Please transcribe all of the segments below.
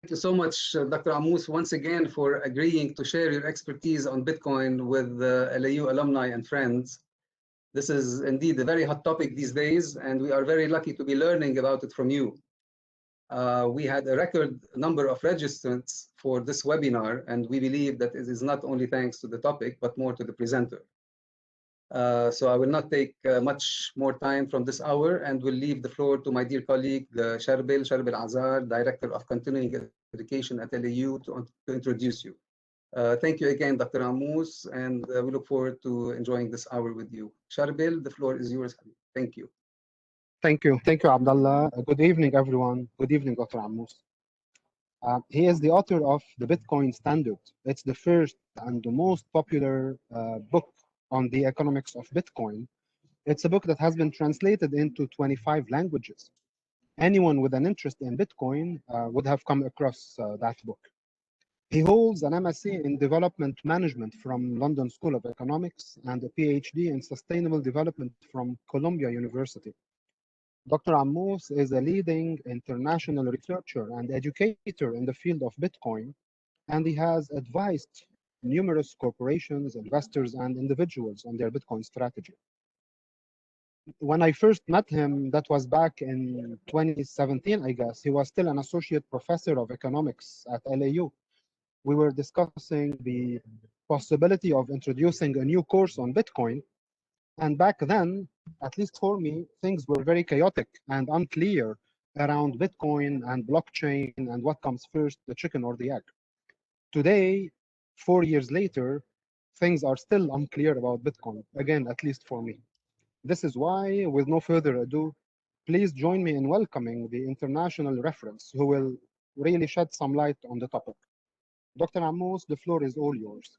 you so much, Dr. Ammous, once again for agreeing to share your expertise on Bitcoin with LAU alumni and friends. This is indeed a very hot topic these days, and we are very lucky to be learning about it from you. We had a record number of registrants for this webinar, and we believe that it is not only thanks to the topic, but more to the presenter. So I will not take much more time from this hour, and will leave the floor to my dear colleague, Sharbil Azar, Director of Continuing Education at LAU, to introduce you. Thank you again, Dr. Ammous, and we look forward to enjoying this hour with you. Sharbil, the floor is yours. Thank you. Thank you, Abdullah. Good evening, everyone. Good evening, Dr. Ammous. He is the author of The Bitcoin Standard. It's the first and the most popular book on the economics of Bitcoin. It's a book that has been translated into 25 languages. Anyone with an interest in Bitcoin would have come across that book. He holds an MSc in Development Management from London School of Economics and a PhD in Sustainable Development from Columbia University. Dr. Ammous is a leading international researcher and educator in the field of Bitcoin, and he has advised numerous corporations, investors, and individuals on their Bitcoin strategy. When I first met him, that was back in 2017, I guess, he was still an associate professor of economics at LAU. We were discussing the possibility of introducing a new course on Bitcoin. And back then, at least for me, things were very chaotic and unclear around Bitcoin and blockchain and what comes first, the chicken or the egg. Today, 4 years later, things are still unclear about Bitcoin, again, at least for me. This is why, with no further ado, please join me in welcoming the international reference who will really shed some light on the topic. Dr. Ammous, the floor is all yours.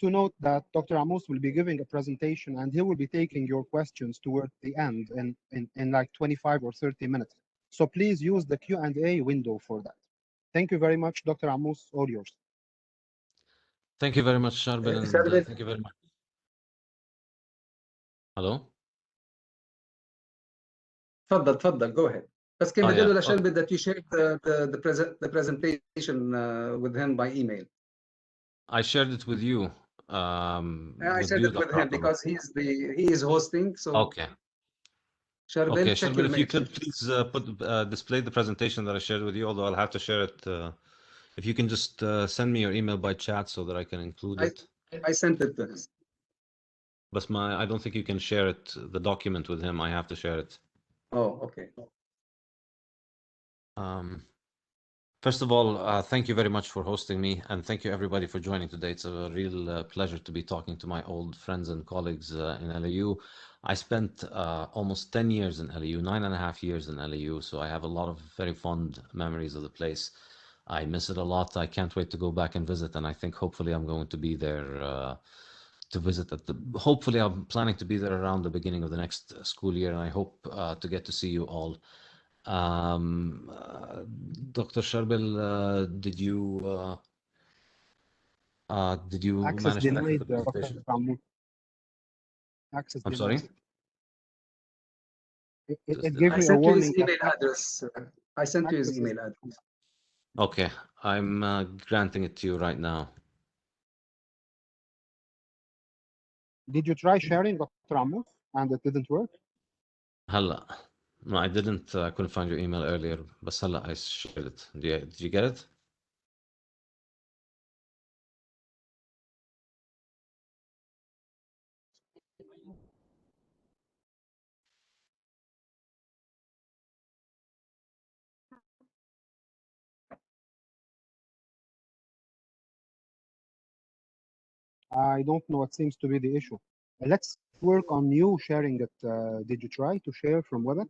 To note that Dr. Ammous will be giving a presentation and he will be taking your questions toward the end in like 25 or 30 minutes. So please use the Q&A window for that. Thank you very much, Dr. Ammous, all yours. Thank you very much, Sharbil, and thank you very much. Hello? تفضل, go ahead. بس كان بدي له لشربل that you shared the presentation with him by email. I shared it with you. I shared it with him because he is hosting. So okay. Sharbil, okay, Sharbil, if you could please display the presentation that I shared with you, although I'll have to share it. If you can just send me your email by chat so that I can include it. I sent it to him. But I don't think you can share it, the document with him. I have to share it. Oh, okay. First of all, thank you very much for hosting me, and thank you everybody for joining today. It's a real pleasure to be talking to my old friends and colleagues in LAU. I spent almost 10 years in LAU, 9.5 years in LAU, so I have a lot of very fond memories of the place. I miss it a lot. I can't wait to go back and visit, and I think hopefully I'm going to be there to visit hopefully I'm planning to be there around the beginning of the next school year, and I hope to get to see you all. Dr. Sharbil, did you Access denied, Dr. Ammous. Access I'm denied. sorry? It gave me a warning. His email address. I sent you his email address. Okay, I'm granting it to you right now. Did you try sharing, Dr. Ammous, and it didn't work? هلا. No, I didn't. I couldn't find your email earlier. بس هلا I shared it. Did you get it? I don't know what seems to be the issue. Let's work on you sharing it. Did you try to share from WebEx?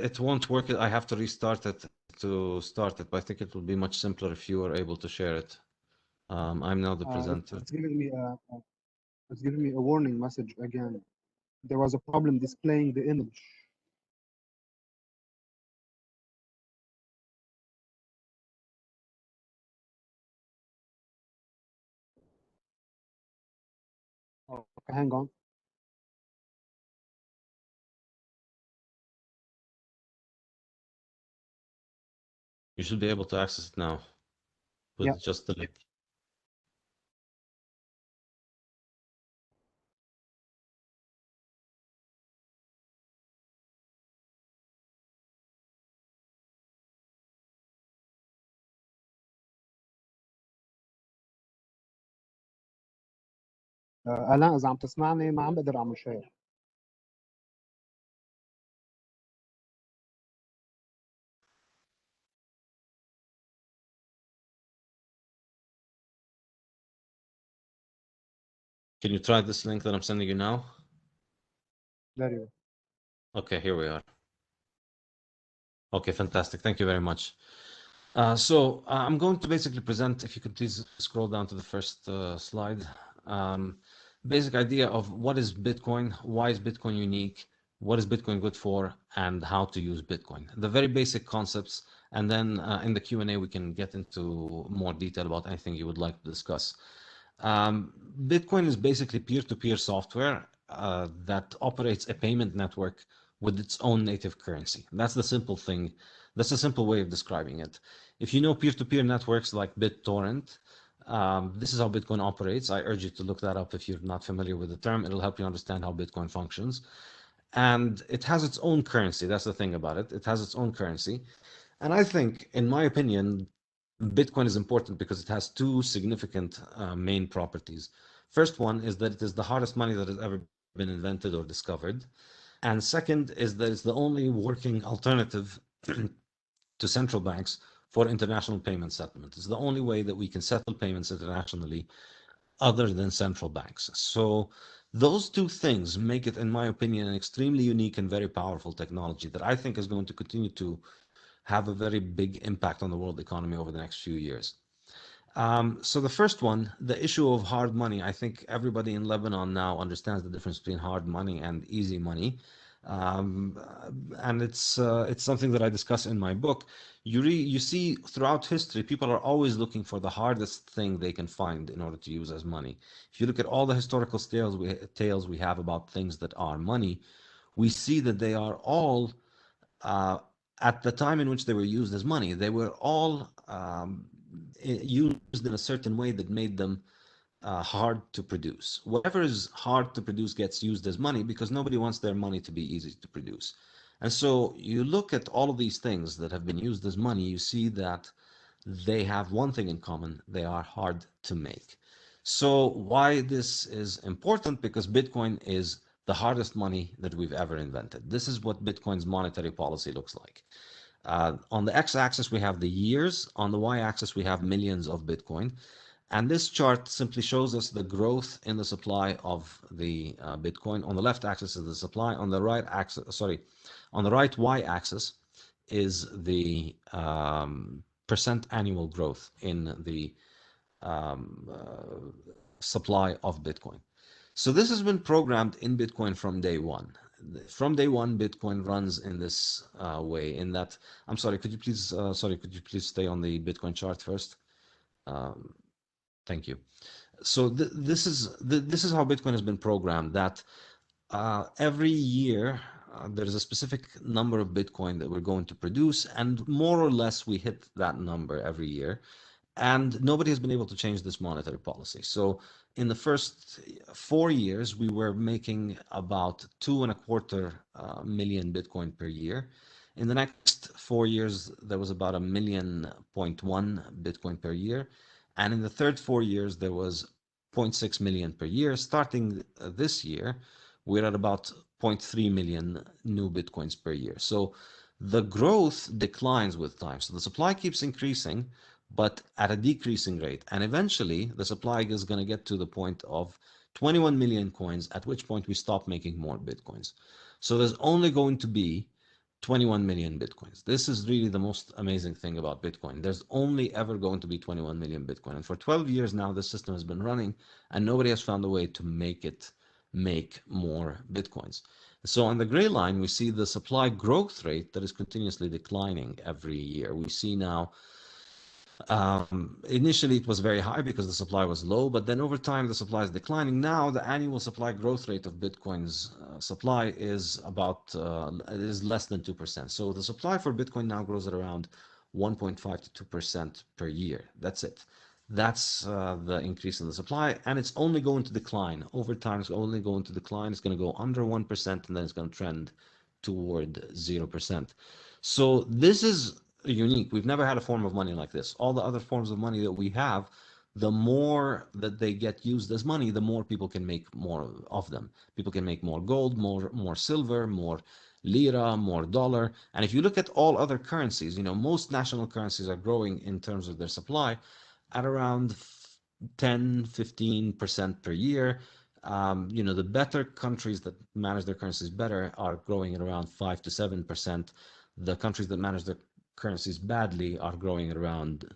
It won't work. I have to restart it to start it, but I think it will be much simpler if you are able to share it. I'm now the presenter. It's giving me a warning message again. There was a problem displaying the image. Oh, okay, hang on. You should be able to access it now with just the link. آلاء إذا عم تسمعني ما عم بقدر أعمل شير. Can you try this link that I'm sending you now? There you go. Okay, here we are. Okay, fantastic. Thank you very much. So I'm going to basically present, if you could please scroll down to the first slide. Basic idea of what is Bitcoin, why is Bitcoin unique, what is Bitcoin good for, and how to use Bitcoin. The very basic concepts, and then in the Q&A we can get into more detail about anything you would like to discuss. Bitcoin is basically peer-to-peer software that operates a payment network with its own native currency. That's the simple thing. That's a simple way of describing it. If you know peer-to-peer networks like BitTorrent, this is how Bitcoin operates. I urge you to look that up if you're not familiar with the term. It'll help you understand how Bitcoin functions. And it has its own currency. That's the thing about it. It has its own currency. And I think, in my opinion, Bitcoin is important because it has two significant main properties. First one is that it is the hardest money that has ever been invented or discovered. And second is that it's the only working alternative to central banks for international payment settlement. It's the only way that we can settle payments internationally other than central banks. So those two things make it, in my opinion, an extremely unique and very powerful technology that I think is going to continue to have a very big impact on the world economy over the next few years. So the first one, the issue of hard money, I think everybody in Lebanon now understands the difference between hard money and easy money. And it's something that I discuss in my book. You see throughout history, people are always looking for the hardest thing they can find in order to use as money. If you look at all the historical tales we have about things that are money, we see that they are all at the time in which they were used as money, they were all used in a certain way that made them hard to produce. Whatever is hard to produce gets used as money because nobody wants their money to be easy to produce. And so you look at all of these things that have been used as money, you see that they have one thing in common: they are hard to make. So why this is important? Because Bitcoin is the hardest money that we've ever invented. This is what Bitcoin's monetary policy looks like. On the x-axis, we have the years. On the y-axis, we have millions of Bitcoin. And this chart simply shows us the growth in the supply of the Bitcoin. On the left axis is the supply. On the right axis, on the right y-axis is the percent annual growth in the supply of Bitcoin. So this has been programmed in Bitcoin from day one. From day one, Bitcoin runs in this way. In that, I'm sorry, could you please, could you please stay on the Bitcoin chart first? Thank you. So this is how Bitcoin has been programmed. That every year there is a specific number of Bitcoin that we're going to produce, and more or less we hit that number every year. And nobody has been able to change this monetary policy. So in the first 4 years, we were making about 2.25 million Bitcoin per year. In the next 4 years, there was about 1.1 million Bitcoin per year. And in the third 4 years, there was 0.6 million per year. Starting this year, we're at about 0.3 million new Bitcoins per year. So the growth declines with time. So the supply keeps increasing, but at a decreasing rate. And eventually, the supply is going to get to the point of 21 million coins, at which point we stop making more Bitcoins. So there's only going to be 21 million Bitcoins. This is really the most amazing thing about Bitcoin. There's only ever going to be 21 million Bitcoin. And for 12 years now, this system has been running, and nobody has found a way to make it make more Bitcoins. So on the gray line, we see the supply growth rate that is continuously declining every year. We see now initially it was very high because the supply was low, but then over time the supply is declining. Now the annual supply growth rate of Bitcoin's supply is about is less than 2%. So the supply for Bitcoin now grows at around 1.5 to 2% per year. That's it. That's the increase in the supply, and it's only going to decline. Over time, it's only going to decline. It's going to go under 1%, and then it's going to trend toward 0%. So this is unique. We've never had a form of money like this. All the other forms of money that we have, the more that they get used as money, the more people can make more of them. People can make more gold, more silver, more lira, more dollar. And if you look at all other currencies, most national currencies are growing in terms of their supply at around 10-15% per year. The better countries that manage their currencies better are growing at around 5 to 7%. The countries that manage their currencies badly are growing at around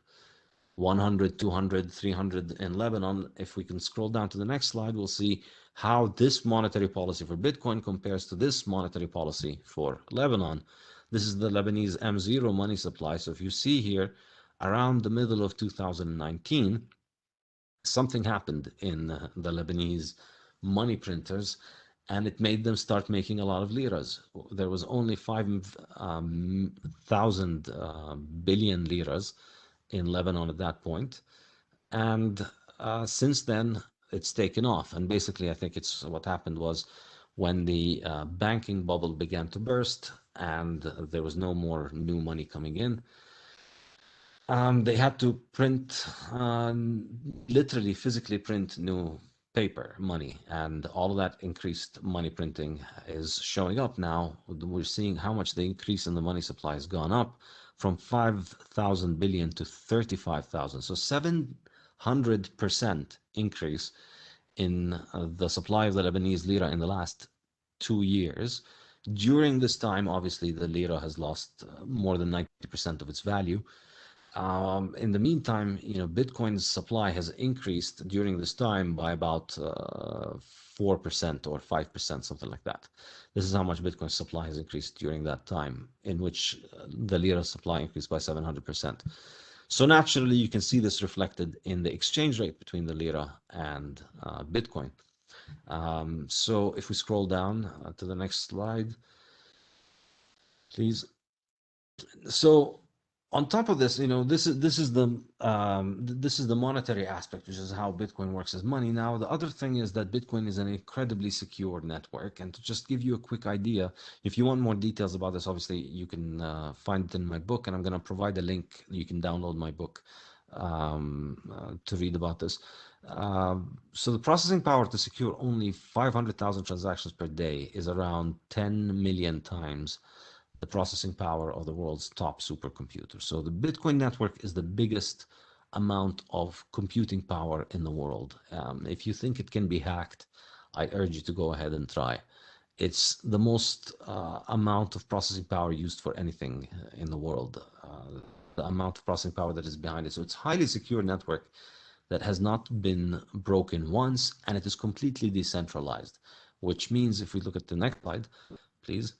100, 200, 300 in Lebanon. If we can scroll down to the next slide, we'll see how this monetary policy for Bitcoin compares to this monetary policy for Lebanon. This is the Lebanese M0 money supply. So if you see here, around the middle of 2019, something happened in the Lebanese money printers, and it made them start making a lot of liras. There was only 5,000 billion liras in Lebanon at that point. And since then, it's taken off. And basically, I think it's what happened was when the banking bubble began to burst and there was no more new money coming in, they had to print, literally physically print new paper money, and all of that increased money printing is showing up now. We're seeing how much the increase in the money supply has gone up from 5,000 billion to 35,000. So 700% increase in the supply of the Lebanese lira in the last 2 years. During this time, obviously, the lira has lost more than 90% of its value. In the meantime, Bitcoin's supply has increased during this time by about 4% or 5%, something like that. This is how much Bitcoin's supply has increased during that time, in which the lira supply increased by 700%. So naturally, you can see this reflected in the exchange rate between the lira and Bitcoin. So if we scroll down to the next slide, please. So on top of this, this is the monetary aspect, which is how Bitcoin works as money. Now, the other thing is that Bitcoin is an incredibly secure network. And to just give you a quick idea, if you want more details about this, obviously you can find it in my book, and I'm going to provide a link. You can download my book to read about this. So the processing power to secure only 500,000 transactions per day is around 10 million times the processing power of the world's top supercomputer. So the Bitcoin network is the biggest amount of computing power in the world. If you think it can be hacked, I urge you to go ahead and try. It's the most amount of processing power used for anything in the world, the amount of processing power that is behind it. So it's a highly secure network that has not been broken once, and it is completely decentralized, which means if we look at the next slide, please.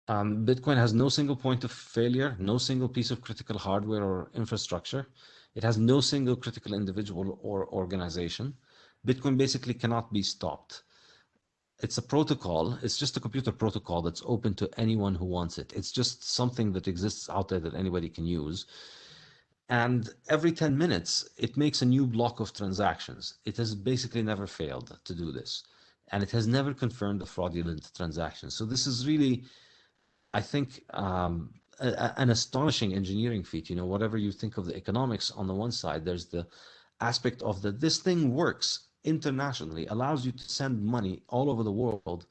Bitcoin has no single point of failure, no single piece of critical hardware or infrastructure. It has no single critical individual or organization. Bitcoin basically cannot be stopped. It's a protocol. It's just a computer protocol that's open to anyone who wants it. It's just something that exists out there that anybody can use. And every 10 minutes, it makes a new block of transactions. It has basically never failed to do this. And it has never confirmed a fraudulent transaction. So this is really, I think, an astonishing engineering feat. Whatever you think of the economics on the one side, there's the aspect of that this thing works internationally, allows you to send money all over the world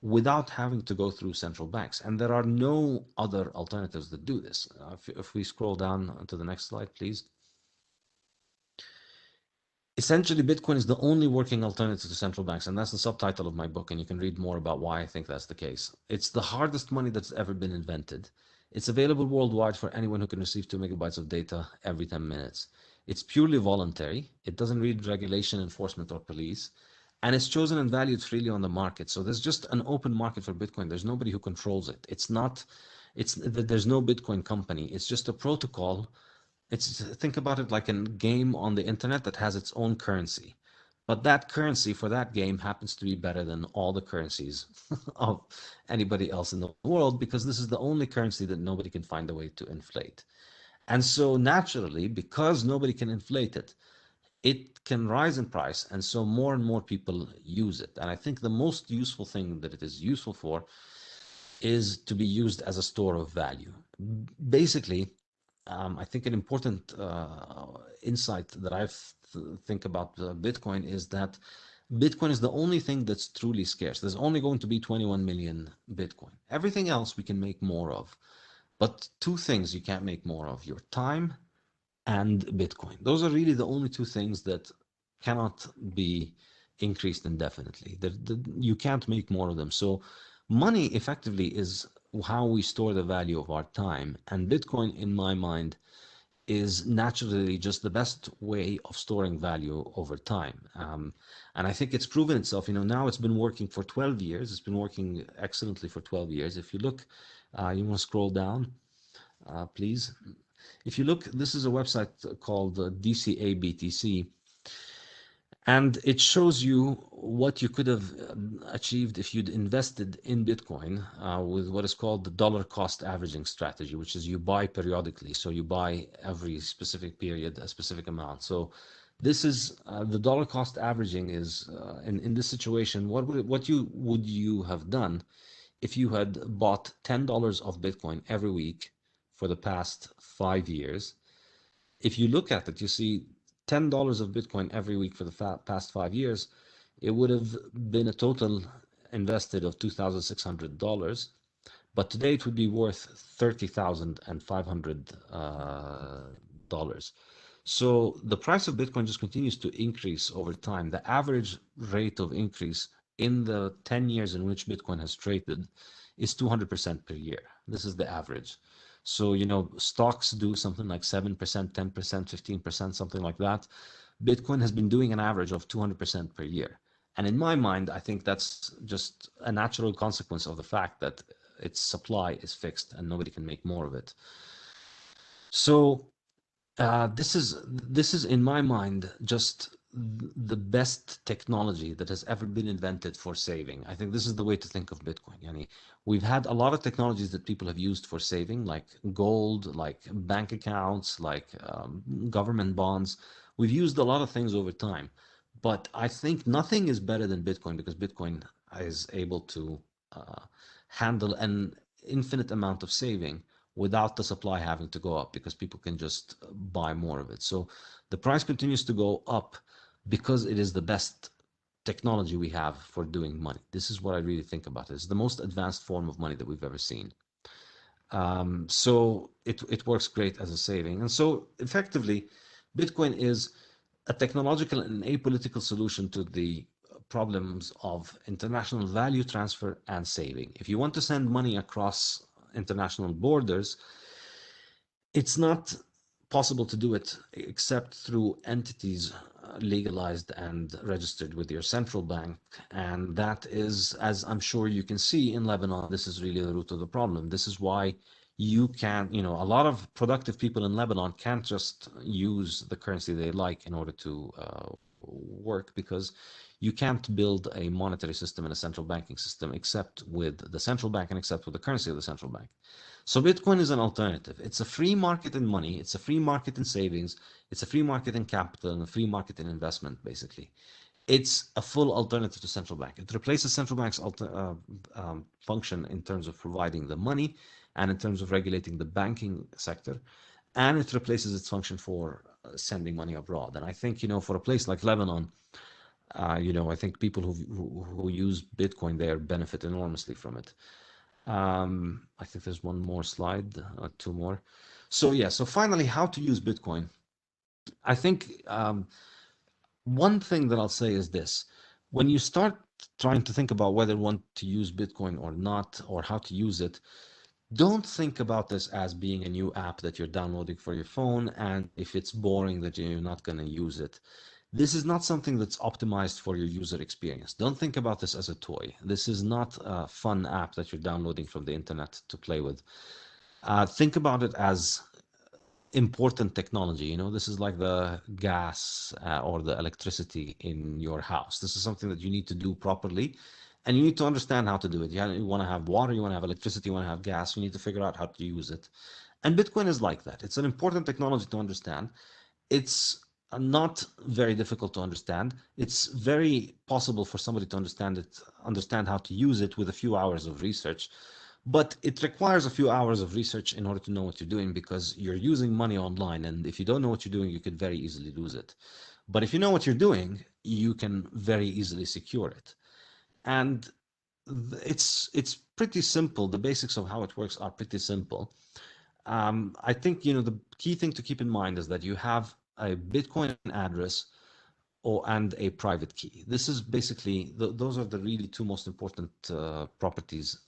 without having to go through central banks. And there are no other alternatives that do this. If we scroll down to the next slide, please. Essentially, Bitcoin is the only working alternative to central banks, and that's the subtitle of my book, and you can read more about why I think that's the case. It's the hardest money that's ever been invented. It's available worldwide for anyone who can receive 2 megabytes of data every 10 minutes. It's purely voluntary. It doesn't need regulation, enforcement, or police. And it's chosen and valued freely on the market. So there's just an open market for Bitcoin. There's nobody who controls it. There's no Bitcoin company. It's just a protocol. Think about it like a game on the internet that has its own currency. But that currency for that game happens to be better than all the currencies of anybody else in the world, because this is the only currency that nobody can find a way to inflate. And so naturally, because nobody can inflate it, it can rise in price. And so more and more people use it. And I think the most useful thing that it is useful for is to be used as a store of value. Basically, I think an important insight that I think about Bitcoin is that Bitcoin is the only thing that's truly scarce. There's only going to be 21 million Bitcoin. Everything else we can make more of. But two things you can't make more of: your time and Bitcoin. Those are really the only two things that cannot be increased indefinitely. You can't make more of them. So money effectively is how we store the value of our time. And Bitcoin, in my mind, is naturally just the best way of storing value over time. And I think it's proven itself. Now it's been working for 12 years. It's been working excellently for 12 years. If you look, you want to scroll down, please. If you look, this is a website called DCA BTC, and it shows you what you could have achieved if you'd invested in Bitcoin with what is called the dollar cost averaging strategy, which is you buy periodically. So you buy every specific period a specific amount. So this is the dollar cost averaging is in this situation, what would you have done if you had bought $10 of Bitcoin every week for the past 5 years? If you look at it, you see $10 of Bitcoin every week for the past 5 years, it would have been a total invested of $2,600. But today it would be worth $30,500. So the price of Bitcoin just continues to increase over time. The average rate of increase in the 10 years in which Bitcoin has traded is 200% per year. This is the average. So, stocks do something like 7%, 10%, 15%, something like that. Bitcoin has been doing an average of 200% per year. And in my mind, I think that's just a natural consequence of the fact that its supply is fixed and nobody can make more of it. So this is in my mind just the best technology that has ever been invented for saving. I think this is the way to think of Bitcoin. We've had a lot of technologies that people have used for saving, like gold, like bank accounts, like government bonds. We've used a lot of things over time, but I think nothing is better than Bitcoin, because Bitcoin is able to handle an infinite amount of saving without the supply having to go up, because people can just buy more of it. So the price continues to go up because it is the best technology we have for doing money. This is what I really think about it. It's the most advanced form of money that we've ever seen. So it works great as a saving. And so effectively, Bitcoin is a technological and apolitical solution to the problems of international value transfer and saving. If you want to send money across international borders, it's not possible to do it except through entities legalized and registered with your central bank. And that is, as I'm sure you can see in Lebanon, this is really the root of the problem. This is why you can't, a lot of productive people in Lebanon can't just use the currency they like in order to work, because you can't build a monetary system and a central banking system except with the central bank and except with the currency of the central bank. So Bitcoin is an alternative. It's a free market in money. It's a free market in savings. It's a free market in capital and a free market in investment, basically. It's a full alternative to central bank. It replaces central bank's function in terms of providing the money and in terms of regulating the banking sector. And it replaces its function for sending money abroad. And I think, for a place like Lebanon, I think people who use Bitcoin there benefit enormously from it. I think there's one more slide, two more. So finally, how to use Bitcoin. I think one thing that I'll say is this: when you start trying to think about whether you want to use Bitcoin or not, or how to use it, don't think about this as being a new app that you're downloading for your phone, and if it's boring that you're not going to use it. This is not something that's optimized for your user experience. Don't think about this as a toy. This is not a fun app that you're downloading from the internet to play with. Think about it as important technology. You know, this is like the gas or the electricity in your house. This is something that you need to do properly, and you need to understand how to do it. You want to have water, you want to have electricity, you want to have gas. You need to figure out how to use it. And Bitcoin is like that. It's an important technology to understand. It's not very difficult to understand. It's very possible for somebody to understand how to use it with a few hours of research. But it requires a few hours of research in order to know what you're doing, because you're using money online. And if you don't know what you're doing, you could very easily lose it. But if you know what you're doing, you can very easily secure it. And it's pretty simple. The basics of how it works are pretty simple. I think, you know, the key thing to keep in mind is that you have a Bitcoin address and a private key. This is basically, those are the really two most important properties,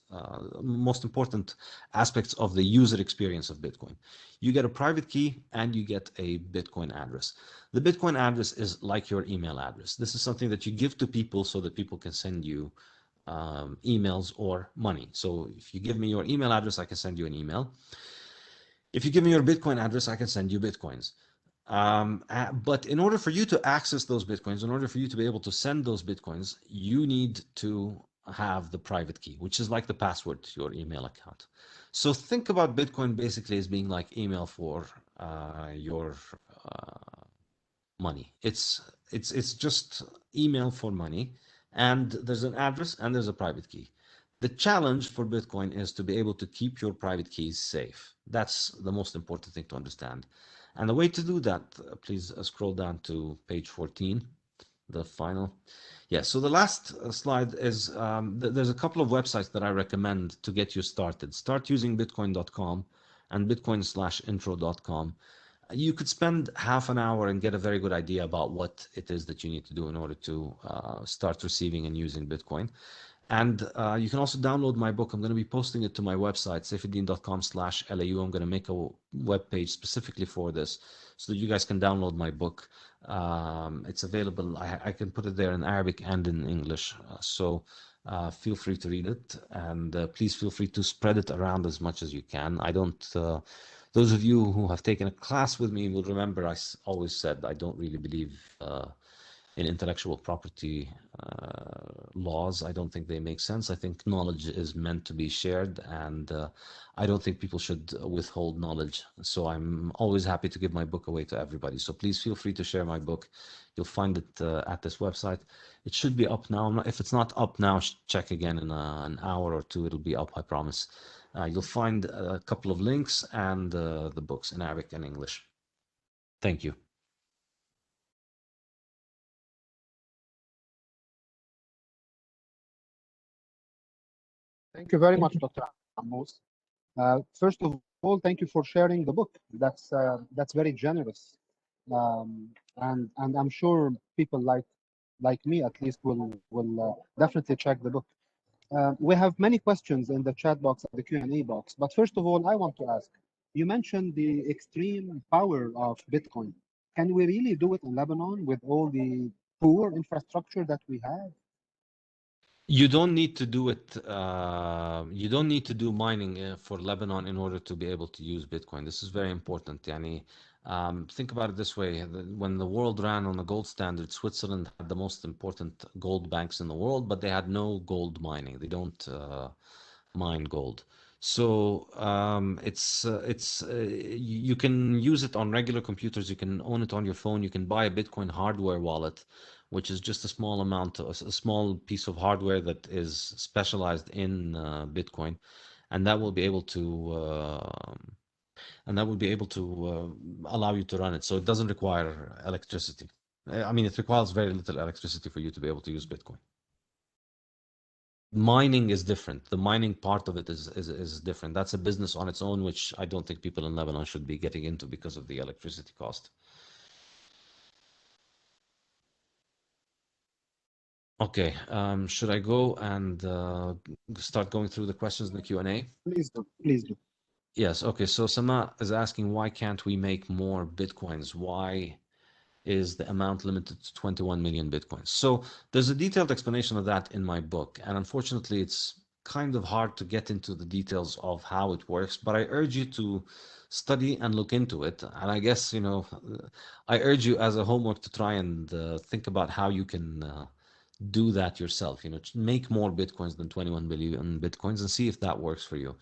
most important aspects of the user experience of Bitcoin. You get a private key and you get a Bitcoin address. The Bitcoin address is like your email address. This is something that you give to people so that people can send you emails or money. So if you give me your email address, I can send you an email. If you give me your Bitcoin address, I can send you Bitcoins. But in order for you to access those Bitcoins, in order for you to be able to send those Bitcoins, you need to have the private key, which is like the password to your email account. So think about Bitcoin basically as being like email for your money. It's just email for money, and there's an address and there's a private key. The challenge for Bitcoin is to be able to keep your private keys safe. That's the most important thing to understand. And the way to do that, please scroll down to page 14, the final. Yeah, so the last slide is, there's a couple of websites that I recommend to get you started. Start using bitcoin.com and bitcoin/intro.com. You could spend half an hour and get a very good idea about what it is that you need to do in order to start receiving and using Bitcoin. And you can also download my book. I'm going to be posting it to my website, saifedean.com/LAU. I'm going to make a web page specifically for this so that you guys can download my book. It's available. I can put it there in Arabic and in English. So feel free to read it. And please feel free to spread it around as much as you can. I don't... those of you who have taken a class with me will remember I always said I don't really believe in intellectual property laws. I don't think they make sense. I think knowledge is meant to be shared, and I don't think people should withhold knowledge. So I'm always happy to give my book away to everybody. So please feel free to share my book. You'll find it at this website. It should be up now. If it's not up now, check again in an hour or two. It'll be up, I promise. You'll find a couple of links and the books in Arabic and English. Thank you. Thank you very much, Dr. Ammous. First of all, thank you for sharing the book. That's very generous, and I'm sure people like me at least will definitely check the book. We have many questions in the chat box and the Q&A box, but first of all, I want to ask, you mentioned the extreme power of Bitcoin. Can we really do it in Lebanon with all the poor infrastructure that we have? You don't need to do it. You don't need to do mining for Lebanon in order to be able to use Bitcoin. This is very important. Yani, think about it this way. When the world ran on the gold standard, Switzerland had the most important gold banks in the world, but they had no gold mining. They don't mine gold. So you can use it on regular computers. You can own it on your phone. You can buy a Bitcoin hardware wallet, which is just a small amount, a small piece of hardware that is specialized in Bitcoin, and that will be able to allow you to run it. So it doesn't require electricity. I mean, it requires very little electricity for you to be able to use Bitcoin. Mining is different. The mining part of it is different. That's a business on its own, which I don't think people in Lebanon should be getting into because of the electricity cost. Okay, should I go and start going through the questions in the Q&A? Please do, please do. Yes, okay, so Sama is asking, why can't we make more Bitcoins? Why is the amount limited to 21 million Bitcoins? So there's a detailed explanation of that in my book, and unfortunately it's kind of hard to get into the details of how it works, but I urge you to study and look into it. And I guess, I urge you as a homework to try and think about how you can do that yourself, make more Bitcoins than 21 billion Bitcoins and see if that works for you.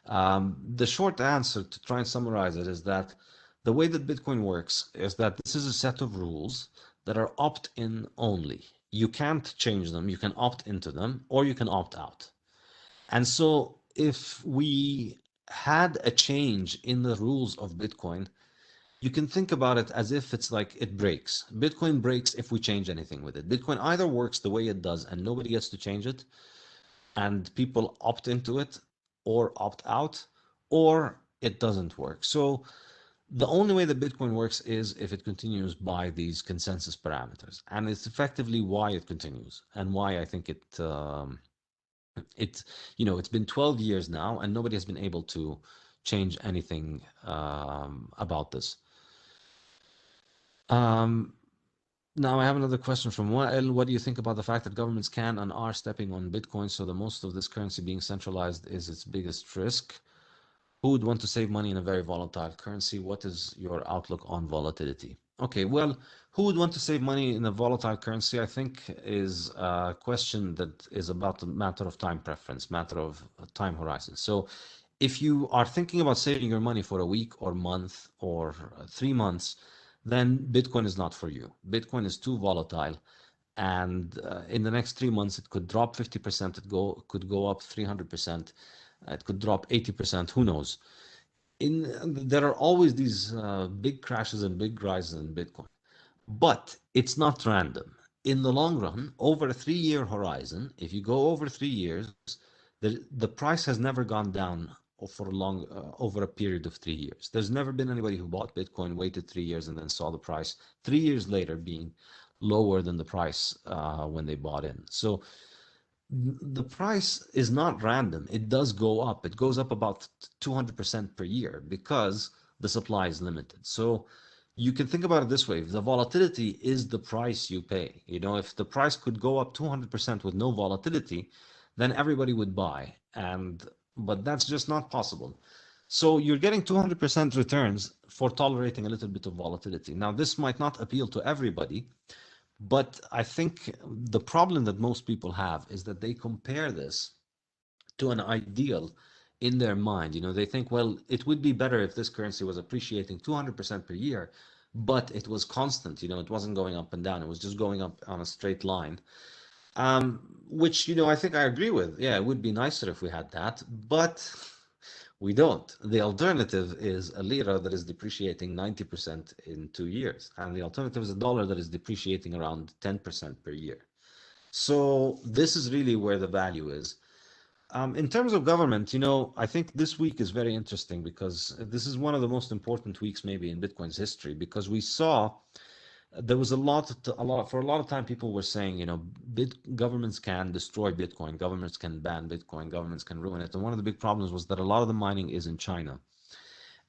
The short answer to try and summarize it is that the way that Bitcoin works is that this is a set of rules that are opt-in only. You can't change them. You can opt into them or you can opt out. And so if we had a change in the rules of Bitcoin, you can think about it as if it's like it breaks. Bitcoin breaks if we change anything with it. Bitcoin either works the way it does and nobody gets to change it, and people opt into it or opt out, or it doesn't work. So the only way that Bitcoin works is if it continues by these consensus parameters, and it's effectively why it continues and why I think it's been 12 years now and nobody has been able to change anything about this. Now I have another question from Wael. What do you think about the fact that governments can and are stepping on Bitcoin, so the most of this currency being centralized is its biggest risk? Who would want to save money in a very volatile currency? What is your outlook on volatility? Okay, well, who would want to save money in a volatile currency, I think, is a question that is about a matter of time preference, matter of time horizon. So if you are thinking about saving your money for a week or month or 3 months, then Bitcoin is not for you. Bitcoin is too volatile. And in the next 3 months, it could drop 50%, could go up 300%, it could drop 80%, who knows? There are always these big crashes and big rises in Bitcoin, but it's not random. In the long run, over a 3-year horizon, if you go over 3 years, the price has never gone down for over a period of 3 years. There's never been anybody who bought Bitcoin, waited 3 years, and then saw the price 3 years later being lower than the price when they bought in. So the price is not random. It does go up. It goes up about 200% per year because the supply is limited. So you can think about it this way. The volatility is the price you pay. If the price could go up 200% with no volatility, then everybody would buy. But that's just not possible. So you're getting 200% returns for tolerating a little bit of volatility. Now, this might not appeal to everybody, but I think the problem that most people have is that they compare this to an ideal in their mind. They think, well, it would be better if this currency was appreciating 200% per year, but it was constant. It wasn't going up and down. It was just going up on a straight line. Which, I think I agree with. Yeah, it would be nicer if we had that, but we don't. The alternative is a lira that is depreciating 90% in 2 years, and the alternative is a dollar that is depreciating around 10% per year. So this is really where the value is. In terms of government, I think this week is very interesting because this is one of the most important weeks maybe in Bitcoin's history, because we saw there was a lot for a lot of time people were saying, governments can destroy Bitcoin, governments can ban Bitcoin, governments can ruin it. And one of the big problems was that a lot of the mining is in China.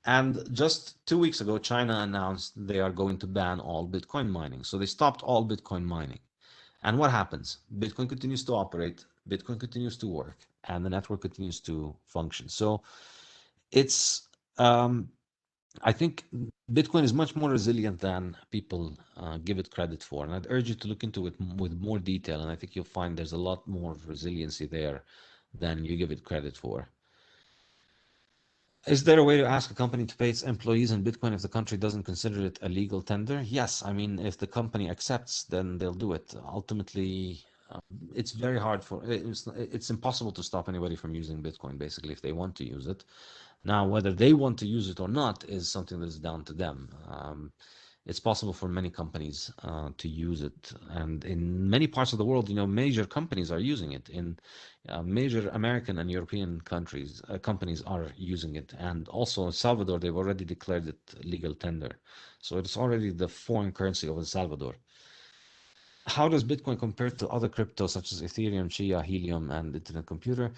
And just 2 weeks ago, China announced they are going to ban all Bitcoin mining. So they stopped all Bitcoin mining. And what happens? Bitcoin continues to operate, Bitcoin continues to work, and the network continues to function. So it's I think Bitcoin is much more resilient than people give it credit for. And I'd urge you to look into it with more detail. And I think you'll find there's a lot more resiliency there than you give it credit for. Is there a way to ask a company to pay its employees in Bitcoin if the country doesn't consider it a legal tender? Yes. I mean, if the company accepts, then they'll do it. Ultimately, it's very hard it's impossible to stop anybody from using Bitcoin, basically, if they want to use it. Now, whether they want to use it or not is something that's down to them. It's possible for many companies to use it. And in many parts of the world, major companies are using it. In major American and European countries, companies are using it. And also in Salvador, they've already declared it legal tender. So it's already the foreign currency of El Salvador. How does Bitcoin compare to other cryptos such as Ethereum, Chia, Helium, and Internet Computer?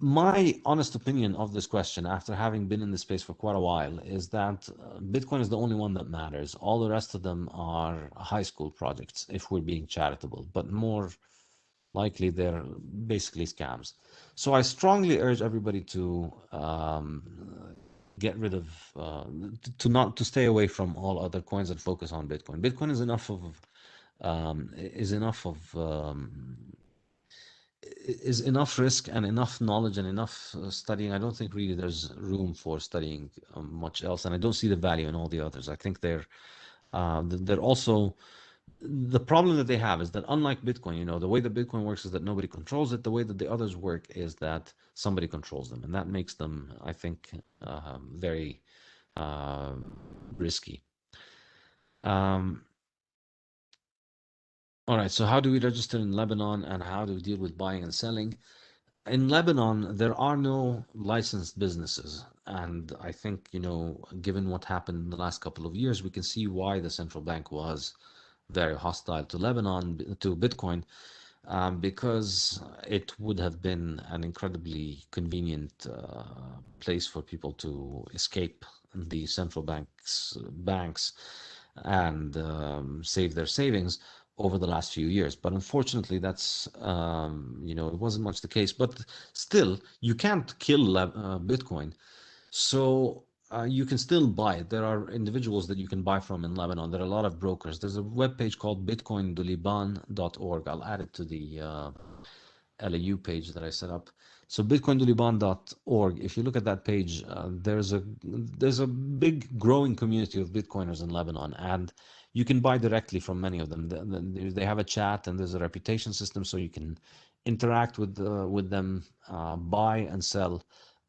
My honest opinion of this question, after having been in this space for quite a while, is that Bitcoin is the only one that matters. All the rest of them are high school projects, if we're being charitable. But more likely they're basically scams. So I strongly urge everybody to get rid of, to stay away from all other coins and focus on Bitcoin. Bitcoin is enough of, is enough of, is enough risk and enough knowledge and enough studying. I don't think really there's room for studying much else, and I don't see the value in all the others. I think they're also, the problem that they have is that unlike Bitcoin, you know, the way that Bitcoin works is that nobody controls it. The way that the others work is that somebody controls them, and that makes them, I think, very risky. All right, so how do we register in Lebanon and how do we deal with buying and selling? In Lebanon, there are no licensed businesses. And I think, you know, given what happened in the last couple of years, we can see why the central bank was very hostile to Lebanon, to Bitcoin, because it would have been an incredibly convenient place for people to escape the central banks and save their savings over the last few years. But unfortunately, that's, you know, it wasn't much the case. But still, you can't kill Bitcoin. So you can still buy it. There are individuals that you can buy from in Lebanon. There are a lot of brokers. There's a webpage called bitcoinduliban.org. I'll add it to the LAU page that I set up. So bitcoinduliban.org. If you look at that page, there's a big growing community of Bitcoiners in Lebanon, and you can buy directly from many of them. They have a chat, and there's a reputation system, so you can interact with them, buy and sell,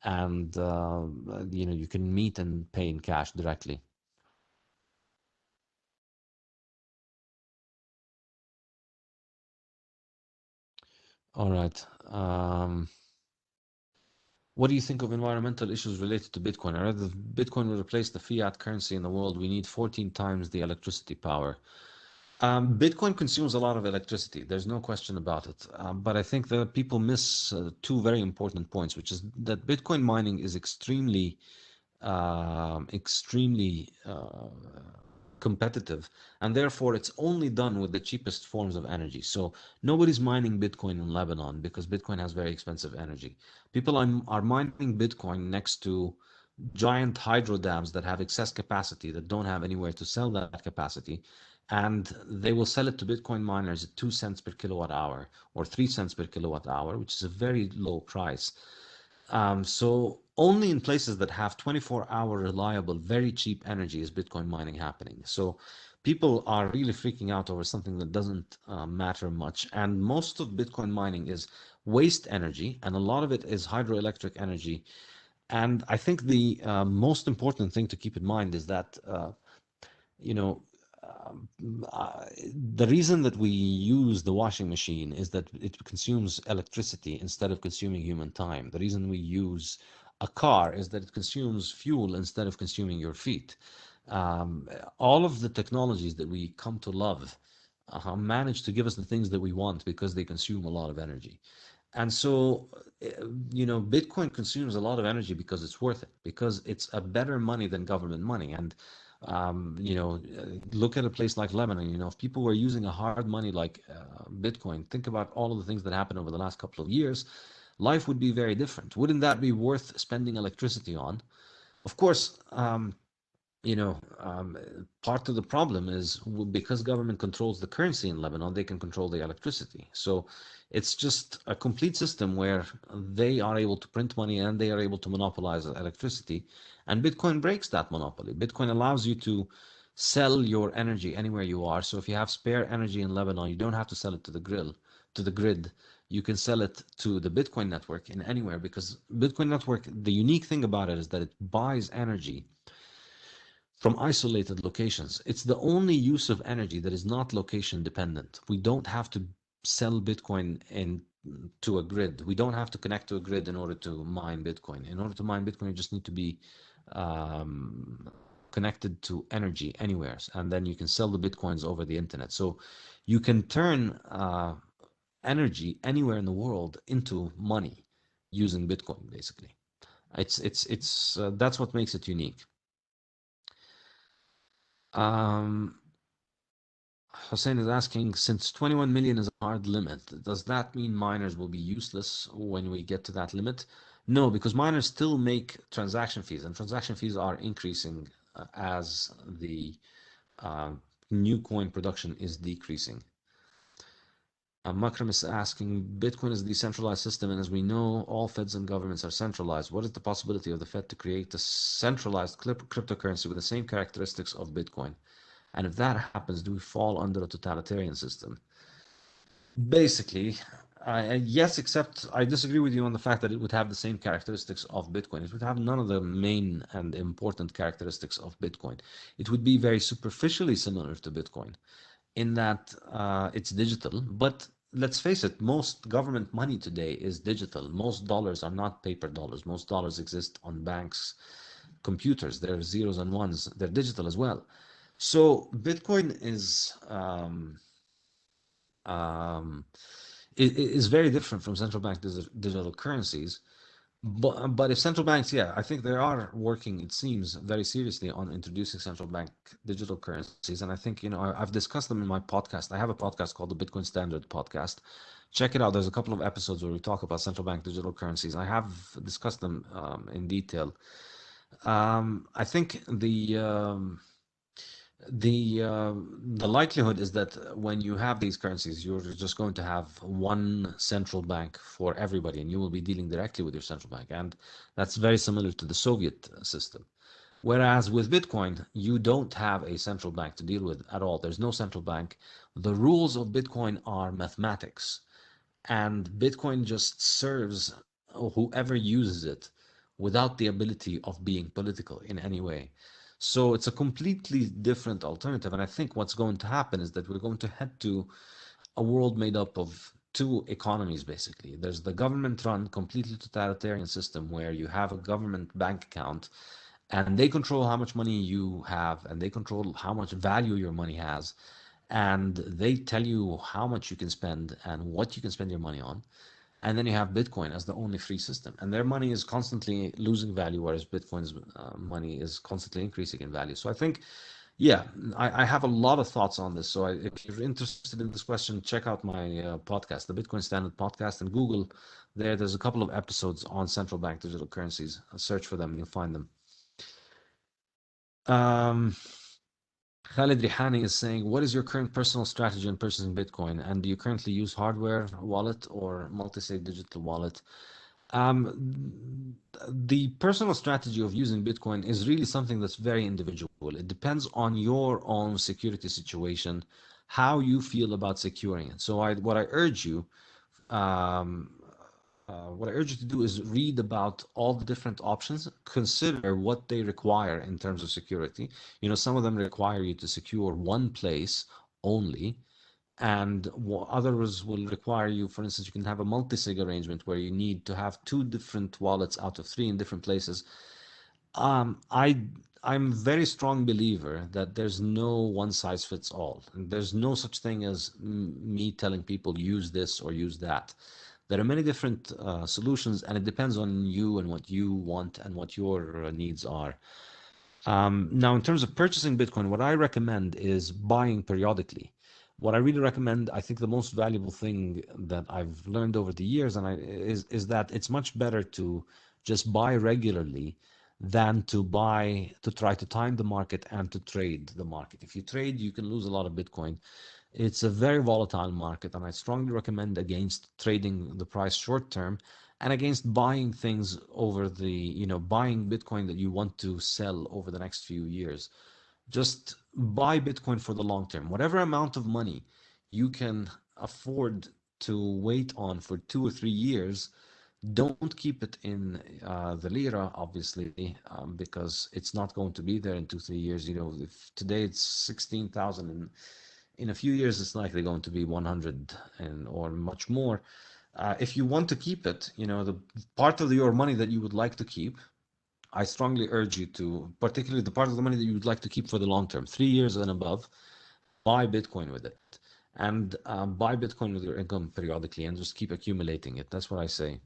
and you know, you can meet and pay in cash directly. All right. What do you think of environmental issues related to Bitcoin? I read that Bitcoin will replace the fiat currency in the world. We need 14 times the electricity power. Bitcoin consumes a lot of electricity. There's no question about it. But I think that people miss two very important points, which is that Bitcoin mining is extremely, extremely competitive, and therefore it's only done with the cheapest forms of energy. So nobody's mining Bitcoin in Lebanon because Bitcoin has very expensive energy. People are mining Bitcoin next to giant hydro dams that have excess capacity, that don't have anywhere to sell that capacity, and they will sell it to Bitcoin miners at 2 cents per kilowatt hour or 3 cents per kilowatt hour, which is a very low price. So only in places that have 24-hour reliable, very cheap energy is Bitcoin mining happening. So people are really freaking out over something that doesn't matter much. And most of Bitcoin mining is waste energy, and a lot of it is hydroelectric energy. And I think the most important thing to keep in mind is that, you know, the reason that we use the washing machine is that it consumes electricity instead of consuming human time. The reason we use a car is that it consumes fuel instead of consuming your feet. All of the technologies that we come to love manage to give us the things that we want because they consume a lot of energy. And so, you know, Bitcoin consumes a lot of energy because it's worth it, because it's a better money than government money. And you know, look at a place like Lebanon. You know, if people were using a hard money like Bitcoin, think about all of the things that happened over the last couple of years. Life would be very different. Wouldn't that be worth spending electricity on? Of course, you know, part of the problem is because government controls the currency in Lebanon, they can control the electricity. So it's just a complete system where they are able to print money and they are able to monopolize electricity. And Bitcoin breaks that monopoly. Bitcoin allows you to sell your energy anywhere you are. So if you have spare energy in Lebanon, you don't have to sell it to the grid. You can sell it to the Bitcoin network in anywhere, because Bitcoin network, the unique thing about it is that it buys energy from isolated locations. It's the only use of energy that is not location dependent. We don't have to sell Bitcoin to a grid. We don't have to connect to a grid in order to mine Bitcoin. In order to mine Bitcoin, you just need to be connected to energy anywhere, and then you can sell the Bitcoins over the internet. So you can turn energy anywhere in the world into money using Bitcoin, basically. It's that's what makes it unique. Hussein is asking, since 21 million is a hard limit, does that mean miners will be useless when we get to that limit? No, because miners still make transaction fees, and transaction fees are increasing as the new coin production is decreasing. Makram is asking, Bitcoin is a decentralized system, and as we know, all Feds and governments are centralized. What is the possibility of the Fed to create a centralized cryptocurrency with the same characteristics of Bitcoin? And if that happens, do we fall under a totalitarian system? Basically, yes, except I disagree with you on the fact that it would have the same characteristics of Bitcoin. It would have none of the main and important characteristics of Bitcoin. It would be very superficially similar to Bitcoin in that it's digital, but let's face it, most government money today is digital. Most dollars are not paper dollars. Most dollars exist on banks' computers. They're zeros and ones. They're digital as well. So Bitcoin is very different from central bank digital currencies. But if central banks, yeah, I think they are working, it seems, very seriously on introducing central bank digital currencies. And I think, I've discussed them in my podcast. I have a podcast called the Bitcoin Standard Podcast. Check it out. There's a couple of episodes where we talk about central bank digital currencies. I have discussed them in detail. I think the likelihood is that when you have these currencies, you're just going to have one central bank for everybody, and you will be dealing directly with your central bank. And that's very similar to the Soviet system. Whereas with Bitcoin, you don't have a central bank to deal with at all. There's no central bank. The rules of Bitcoin are mathematics, and Bitcoin just serves whoever uses it without the ability of being political in any way. So it's a completely different alternative. And I think what's going to happen is that we're going to head to a world made up of two economies, basically. There's the government-run, completely totalitarian system where you have a government bank account and they control how much money you have and they control how much value your money has. And they tell you how much you can spend and what you can spend your money on. And then you have Bitcoin as the only free system, and their money is constantly losing value, whereas Bitcoin's money is constantly increasing in value. So I think, yeah, I have a lot of thoughts on this. So if you're interested in this question, check out my podcast, the Bitcoin Standard Podcast, and Google there. There's a couple of episodes on central bank digital currencies. Search for them, you'll find them. Khalid Rihani is saying, what is your current personal strategy in purchasing Bitcoin? And do you currently use hardware wallet or multi-sig digital wallet? The personal strategy of using Bitcoin is really something that's very individual. It depends on your own security situation, how you feel about securing it. So what I urge you to do is read about all the different options, consider what they require in terms of security. Some of them require you to secure one place only, and others will require you, for instance, you can have a multi-sig arrangement where you need to have 2 different wallets out of 3 in different places. I'm a very strong believer that there's no one size fits all. And there's no such thing as me telling people use this or use that. There are many different solutions, and it depends on you and what you want and what your needs are. Now, in terms of purchasing Bitcoin, what I recommend is buying periodically. What I really recommend, I think the most valuable thing that I've learned over the years is that it's much better to just buy regularly than to try to time the market and to trade the market. If you trade, you can lose a lot of Bitcoin. It's a very volatile market, and I strongly recommend against trading the price short term and against buying things over buying Bitcoin that you want to sell over the next few years. Just buy Bitcoin for the long term. Whatever amount of money you can afford to wait on for 2 or 3 years, don't keep it in the lira, obviously, because it's not going to be there in 2, 3 years. If today it's 16,000 and in a few years it's likely going to be 100 or much more. If you want to keep it, the part of your money that you would like to keep, I strongly urge you to, particularly the part of the money that you would like to keep for the long term, 3 years and above, buy Bitcoin with it. And buy Bitcoin with your income periodically and just keep accumulating it. That's what I say.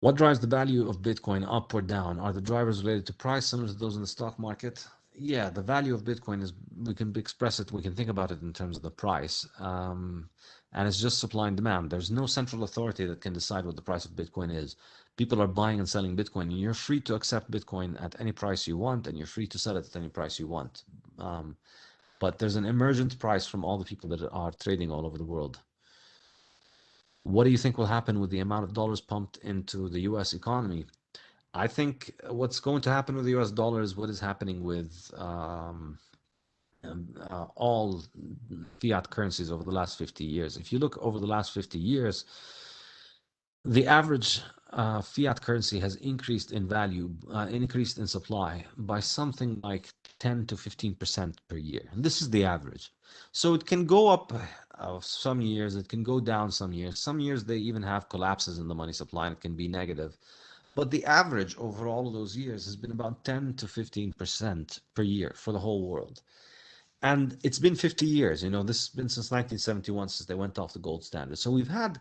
What drives the value of Bitcoin up or down? Are the drivers related to price similar to those in the stock market? yeah, the value of Bitcoin is, we can express it, we can think about it in terms of the price. And it's just supply and demand. There's no central authority that can decide what the price of Bitcoin is. People are buying and selling Bitcoin, and you're free to accept Bitcoin at any price you want, and you're free to sell it at any price you want. But there's an emergent price from all the people that are trading all over the world. What do you think will happen with the amount of dollars pumped into the US economy? I think what's going to happen with the US dollar is what is happening with all fiat currencies over the last 50 years. If you look over the last 50 years, the average fiat currency has increased in value, increased in supply by something like 10 to 15% per year. And this is the average. So it can go up some years, it can go down some years. Some years they even have collapses in the money supply and it can be negative. But the average over all of those years has been about 10 to 15% per year for the whole world. And it's been 50 years, you know, this has been since 1971, since they went off the gold standard. So we've had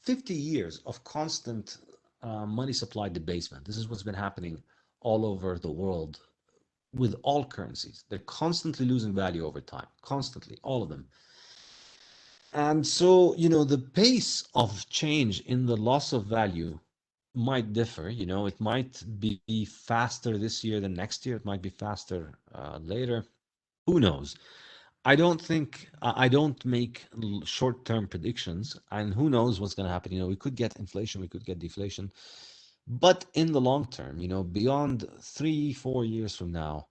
50 years of constant money supply debasement. This is what's been happening all over the world with all currencies. They're constantly losing value over time, constantly, all of them. And so, you know, the pace of change in the loss of value might differ. You know, it might be faster this year than next year. It might be faster later. Who knows? I don't make short-term predictions, and who knows what's going to happen. You know, we could get inflation, we could get deflation, but in the long term, you know, beyond 3, 4 years from now,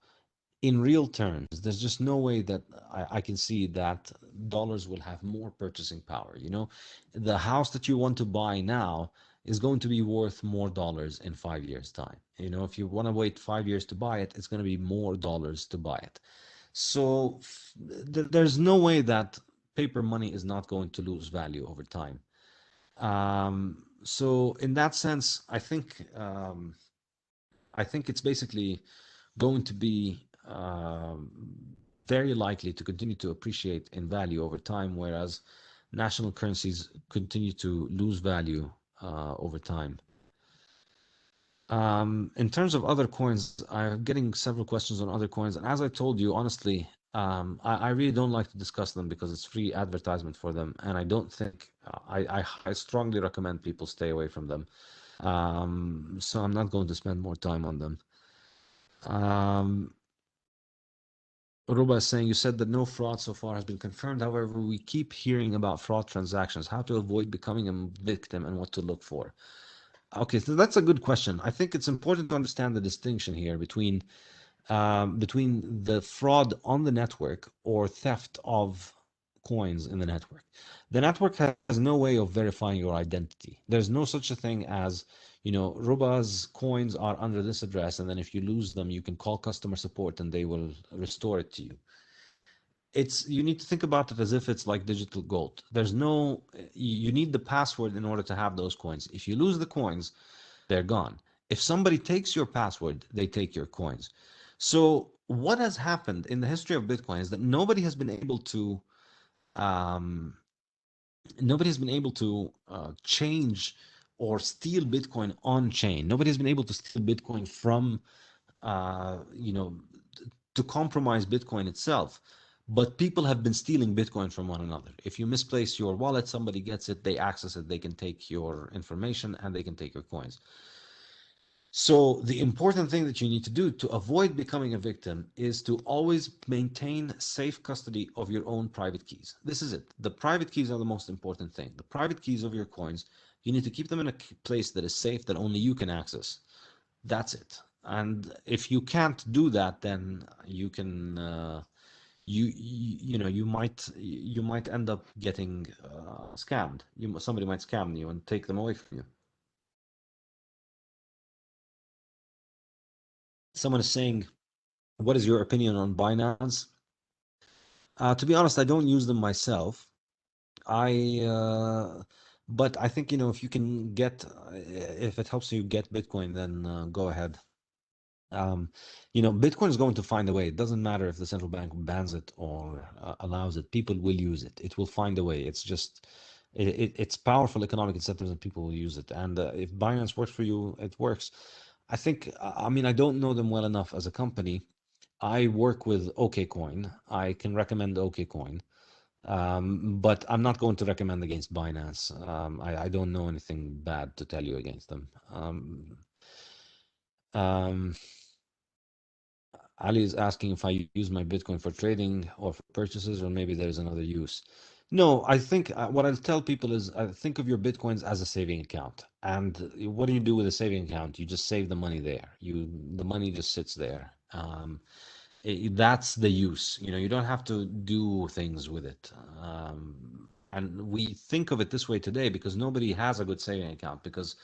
in real terms, there's just no way that I can see that dollars will have more purchasing power. You know, the house that you want to buy now is going to be worth more dollars in 5 years' time. You know, if you want to wait 5 years to buy it, it's going to be more dollars to buy it. So there's no way that paper money is not going to lose value over time. So in that sense, I think it's basically going to be very likely to continue to appreciate in value over time, whereas national currencies continue to lose value over time. In terms of other coins, I'm getting several questions on other coins, and as I told you, honestly, I really don't like to discuss them because it's free advertisement for them, and I don't think I strongly recommend people stay away from them. So I'm not going to spend more time on them. Ruba is saying, you said that no fraud so far has been confirmed. However, we keep hearing about fraud transactions. How to avoid becoming a victim and what to look for? Okay, so that's a good question. I think it's important to understand the distinction here between the fraud on the network or theft of coins in the network. The network has no way of verifying your identity. There's no such a thing as, you know, Ruba's coins are under this address, and then if you lose them, you can call customer support and they will restore it to you. You need to think about it as if it's like digital gold. There's no, you need the password in order to have those coins. If you lose the coins, they're gone. If somebody takes your password, they take your coins. So what has happened in the history of Bitcoin is that nobody has been able to change or steal Bitcoin on chain. Nobody has been able to steal Bitcoin from, you know, to compromise Bitcoin itself. But people have been stealing Bitcoin from one another. If you misplace your wallet, somebody gets it, they access it, they can take your information, and they can take your coins. So the important thing that you need to do to avoid becoming a victim is to always maintain safe custody of your own private keys. This is it. The private keys are the most important thing. The private keys of your coins, you need to keep them in a place that is safe, that only you can access. That's it. And if you can't do that, then you can you might end up getting scammed. Somebody might scam you and take them away from you. Someone is saying, what is your opinion on Binance? To be honest, I don't use them myself. But I think, you know, if you can get, if it helps you get Bitcoin, then go ahead. You know, Bitcoin is going to find a way. It doesn't matter if the central bank bans it or allows it. People will use it. It will find a way. It's just, it's powerful economic incentives and people will use it. And if Binance works for you, it works. I think, I mean, I don't know them well enough as a company, I work with OKCoin. I can recommend OKCoin, but I'm not going to recommend against Binance. I don't know anything bad to tell you against them. Um, Ali is asking if I use my Bitcoin for trading or for purchases, or maybe there's another use. No, I think what I'll tell people is think of your Bitcoins as a saving account. And what do you do with a saving account? You just save the money there. The money just sits there. That's the use. You don't have to do things with it. And we think of it this way today because nobody has a good saving account, because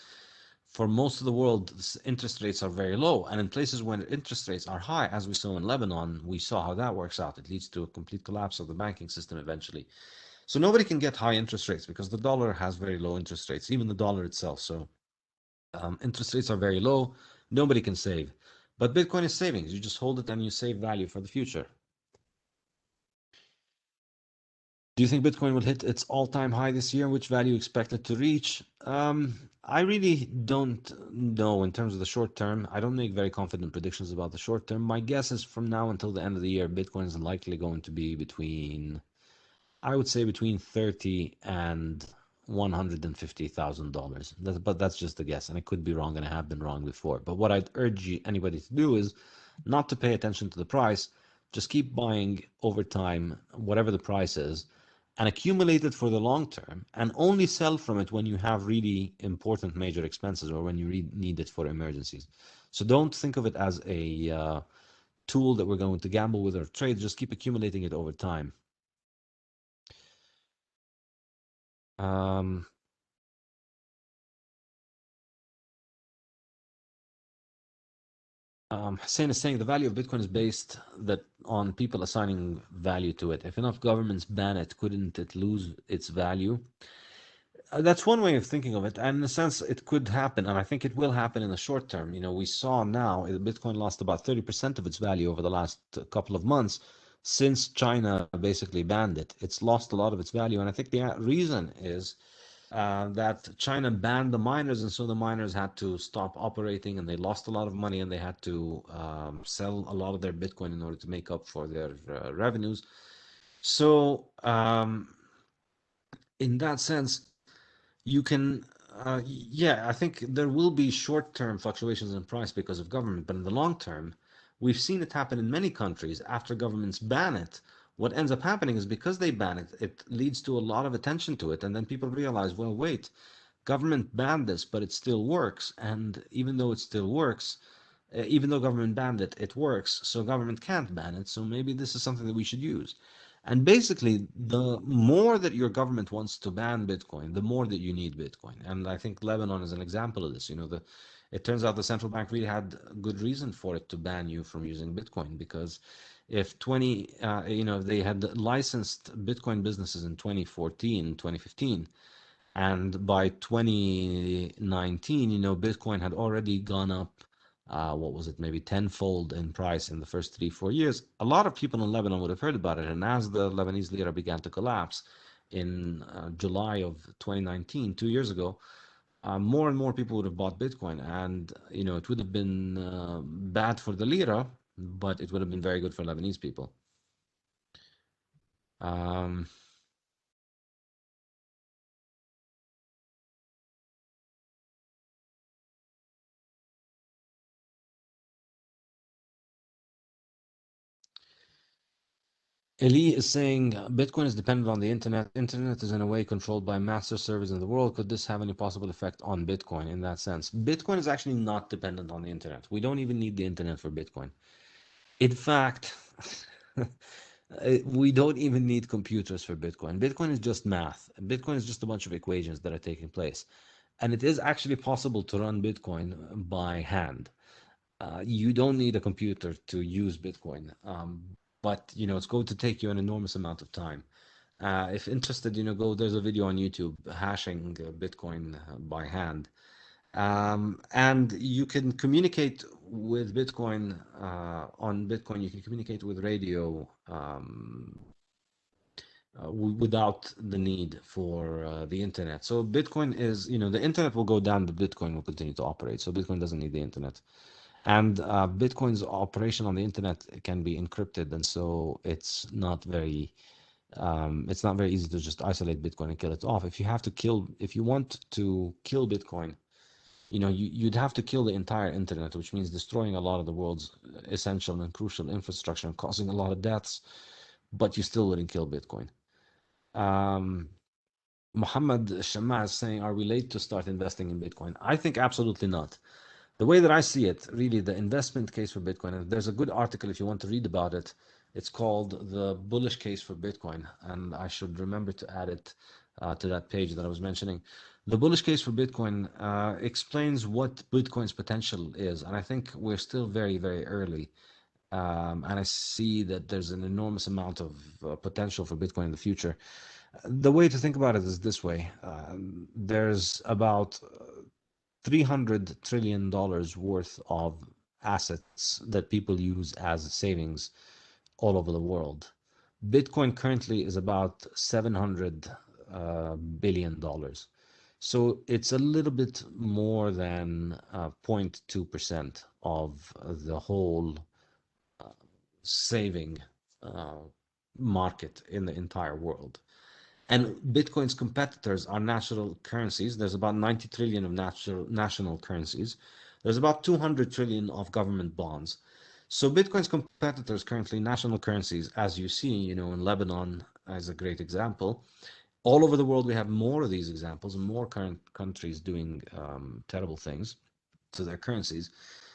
for most of the world, interest rates are very low. And in places where interest rates are high, as we saw in Lebanon, we saw how that works out. It leads to a complete collapse of the banking system eventually. So nobody can get high interest rates because the dollar has very low interest rates, even the dollar itself. So interest rates are very low. Nobody can save. But Bitcoin is savings. You just hold it and you save value for the future. Do you think Bitcoin will hit its all-time high this year? Which value you expect it to reach? I really don't know in terms of the short term. I don't make very confident predictions about the short term. My guess is from now until the end of the year, Bitcoin is likely going to be between, I would say, between 30 and $150,000. But that's just a guess, and I could be wrong, and I have been wrong before. But what I'd urge anybody to do is not to pay attention to the price. Just keep buying over time, whatever the price is, and accumulate it for the long term, and only sell from it when you have really important major expenses or when you need it for emergencies. So don't think of it as a tool that we're going to gamble with or trade. Just keep accumulating it over time. Hussein is saying the value of Bitcoin is based on people assigning value to it. If enough governments ban it, couldn't it lose its value? That's one way of thinking of it, and in a sense, it could happen, and I think it will happen in the short term. We saw now Bitcoin lost about 30% of its value over the last couple of months since China basically banned it. It's lost a lot of its value, and I think the reason is that China banned the miners, and so the miners had to stop operating, and they lost a lot of money, and they had to sell a lot of their Bitcoin in order to make up for their revenues. So, in that sense, you can, yeah, I think there will be short-term fluctuations in price because of government, but in the long term, we've seen it happen in many countries. After governments ban it, what ends up happening is because they ban it, it leads to a lot of attention to it, and then people realize, well, wait, government banned this, but it still works, and even though it still works, even though government banned it, it works, so government can't ban it, so maybe this is something that we should use. And basically, the more that your government wants to ban Bitcoin, the more that you need Bitcoin. And I think Lebanon is an example of this. It turns out the central bank really had good reason for it to ban you from using Bitcoin, because if they had licensed Bitcoin businesses in 2014, 2015, and by 2019, Bitcoin had already gone up, what was it, maybe tenfold in price in the first 3-4 years. A lot of people in Lebanon would have heard about it. And as the Lebanese lira began to collapse in July of 2019, 2 years ago, more and more people would have bought Bitcoin. And, it would have been bad for the lira, but it would have been very good for Lebanese people. Eli is saying Bitcoin is dependent on the internet. Internet is in a way controlled by master servers in the world. Could this have any possible effect on Bitcoin in that sense? Bitcoin is actually not dependent on the internet. We don't even need the internet for Bitcoin. In fact, we don't even need computers for Bitcoin. Bitcoin is just math. Bitcoin is just a bunch of equations that are taking place. And it is actually possible to run Bitcoin by hand. You don't need a computer to use Bitcoin, but it's going to take you an enormous amount of time. If interested, there's a video on YouTube hashing Bitcoin by hand, and you can communicate with Bitcoin on Bitcoin. You can communicate with radio without the need for the internet. So Bitcoin is, the internet will go down, but Bitcoin will continue to operate. So Bitcoin doesn't need the internet. And Bitcoin's operation on the internet can be encrypted, and so it's not very easy to just isolate Bitcoin and kill it off. If you want to kill Bitcoin, you'd have to kill the entire internet, which means destroying a lot of the world's essential and crucial infrastructure and causing a lot of deaths, but you still wouldn't kill Bitcoin. Muhammad Shamma is saying, are we late to start investing in Bitcoin? I think absolutely not. The way that I see it, really, the investment case for Bitcoin, and there's a good article if you want to read about it. It's called The Bullish Case for Bitcoin, and I should remember to add it to that page that I was mentioning. The Bullish Case for Bitcoin explains what Bitcoin's potential is, and I think we're still very, very early. And I see that there's an enormous amount of potential for Bitcoin in the future. The way to think about it is this way. There's about $300 trillion worth of assets that people use as savings all over the world. Bitcoin currently is about $700 billion. So it's a little bit more than 0.2% of the whole saving market in the entire world. And Bitcoin's competitors are national currencies. There's about 90 trillion of national currencies. There's about 200 trillion of government bonds. So Bitcoin's competitors currently national currencies, as you see, in Lebanon as a great example. All over the world, we have more of these examples and more current countries doing terrible things to their currencies.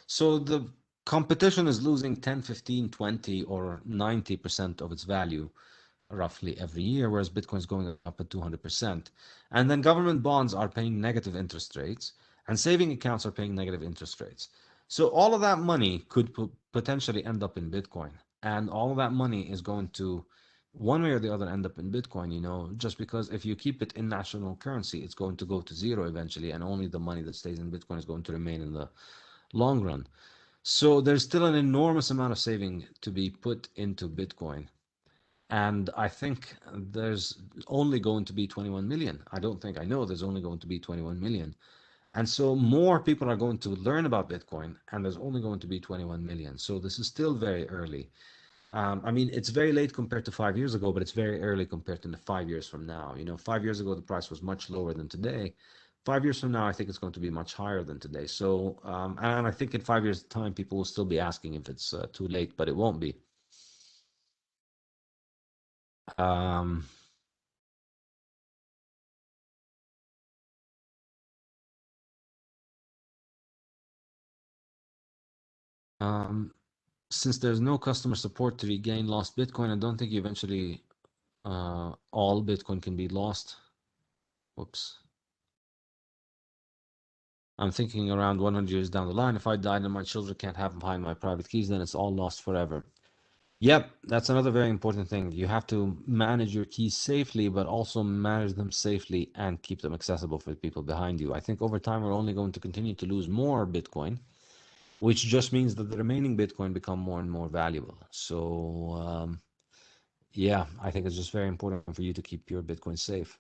So the competition is losing 10, 15, 20, or 90% of its value roughly every year, whereas Bitcoin is going up at 200%. And then government bonds are paying negative interest rates, and saving accounts are paying negative interest rates. So all of that money could potentially end up in Bitcoin, and all of that money is going to, one way or the other, end up in Bitcoin, just because if you keep it in national currency, it's going to go to zero eventually, and only the money that stays in Bitcoin is going to remain in the long run. So there's still an enormous amount of saving to be put into Bitcoin. And I think there's only going to be 21 million. I know there's only going to be 21 million. And so more people are going to learn about Bitcoin, and there's only going to be 21 million. So this is still very early. It's very late compared to 5 years ago, but it's very early compared to 5 years from now. 5 years ago, the price was much lower than today. 5 years from now, I think it's going to be much higher than today. So, and I think in 5 years' time, people will still be asking if it's too late, but it won't be. Since there's no customer support to regain lost Bitcoin, I don't think eventually all Bitcoin can be lost. Whoops. I'm thinking around 100 years down the line, if I died and my children can't have behind my private keys, then it's all lost forever. Yep, that's another very important thing. You have to manage your keys safely, but also manage them safely and keep them accessible for the people behind you. I think over time, we're only going to continue to lose more Bitcoin, which just means that the remaining Bitcoin become more and more valuable. So, yeah, I think it's just very important for you to keep your Bitcoin safe.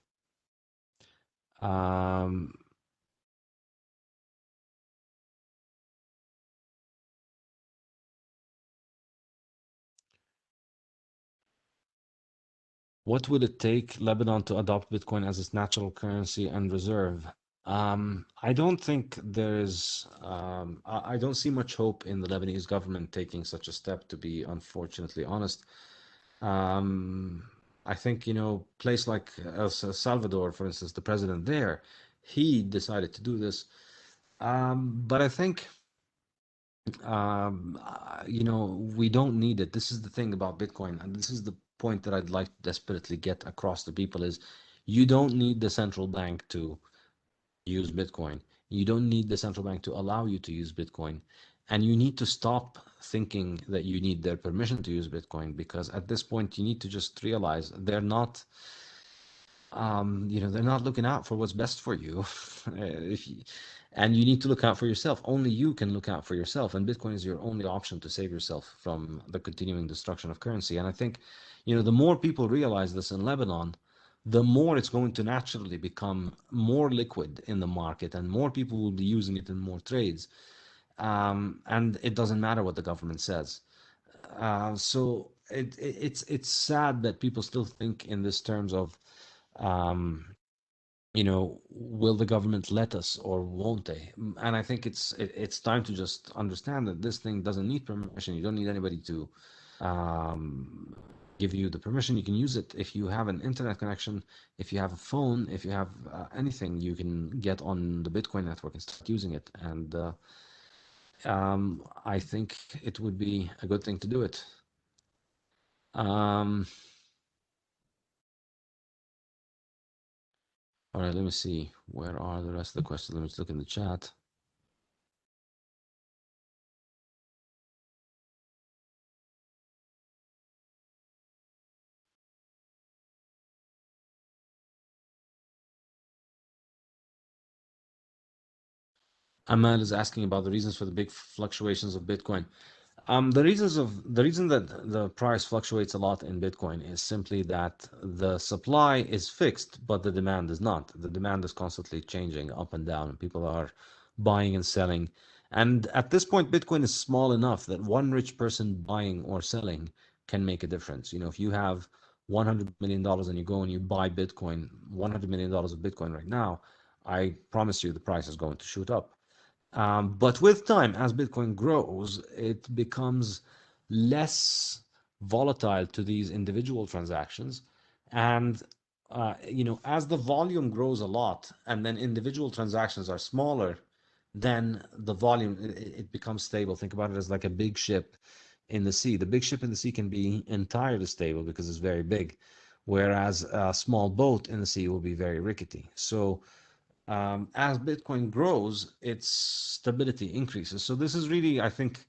What would it take Lebanon to adopt Bitcoin as its natural currency and reserve? I don't think there's, I don't see much hope in the Lebanese government taking such a step, to be unfortunately honest. I think, place like El Salvador, for instance, the president there, he decided to do this. But I think, we don't need it. This is the thing about Bitcoin, and this is the point that I'd like to desperately get across to people is you don't need the central bank to use Bitcoin. You don't need the central bank to allow you to use Bitcoin. And you need to stop thinking that you need their permission to use Bitcoin, because at this point you need to just realize they're not they're not looking out for what's best for you. And you need to look out for yourself. Only you can look out for yourself, and Bitcoin is your only option to save yourself from the continuing destruction of currency. And I think, the more people realize this in Lebanon, the more it's going to naturally become more liquid in the market, and more people will be using it in more trades. and it doesn't matter what the government says. So it's sad that people still think in this terms of, will the government let us or won't they? And I think it's time to just understand that this thing doesn't need permission. You don't need anybody to give you the permission. You can use it if you have an internet connection, if you have a phone, if you have anything, you can get on the Bitcoin network and start using it. And I think it would be a good thing to do it. All right, let me see. Where are the rest of the questions? Let me just look in the chat. Amal is asking about the reasons for the big fluctuations of Bitcoin. The reason that the price fluctuates a lot in Bitcoin is simply that the supply is fixed, but the demand is not. The demand is constantly changing up and down, and people are buying and selling. And at this point, Bitcoin is small enough that one rich person buying or selling can make a difference. If you have $100 million and you go and you buy Bitcoin, $100 million of Bitcoin right now, I promise you the price is going to shoot up. But with time, as Bitcoin grows, it becomes less volatile to these individual transactions. And as the volume grows a lot, and then individual transactions are smaller, then the volume it becomes stable. Think about it as like a big ship in the sea. The big ship in the sea can be entirely stable because it's very big, whereas a small boat in the sea will be very rickety. So as Bitcoin grows, its stability increases. So this is really, I think,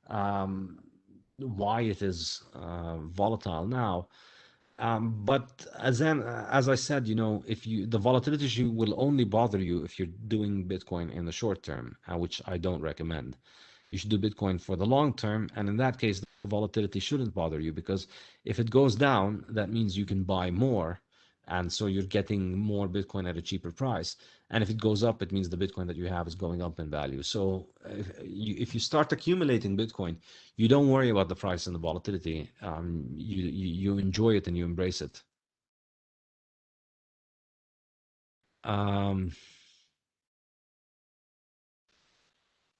why it is volatile now. But as I said, if the volatility issue will only bother you if you're doing Bitcoin in the short term, which I don't recommend. You should do Bitcoin for the long term, and in that case, the volatility shouldn't bother you because if it goes down, that means you can buy more, and so you're getting more Bitcoin at a cheaper price. And if it goes up, it means the Bitcoin that you have is going up in value. So if you start accumulating Bitcoin, you don't worry about the price and the volatility. You enjoy it and you embrace it.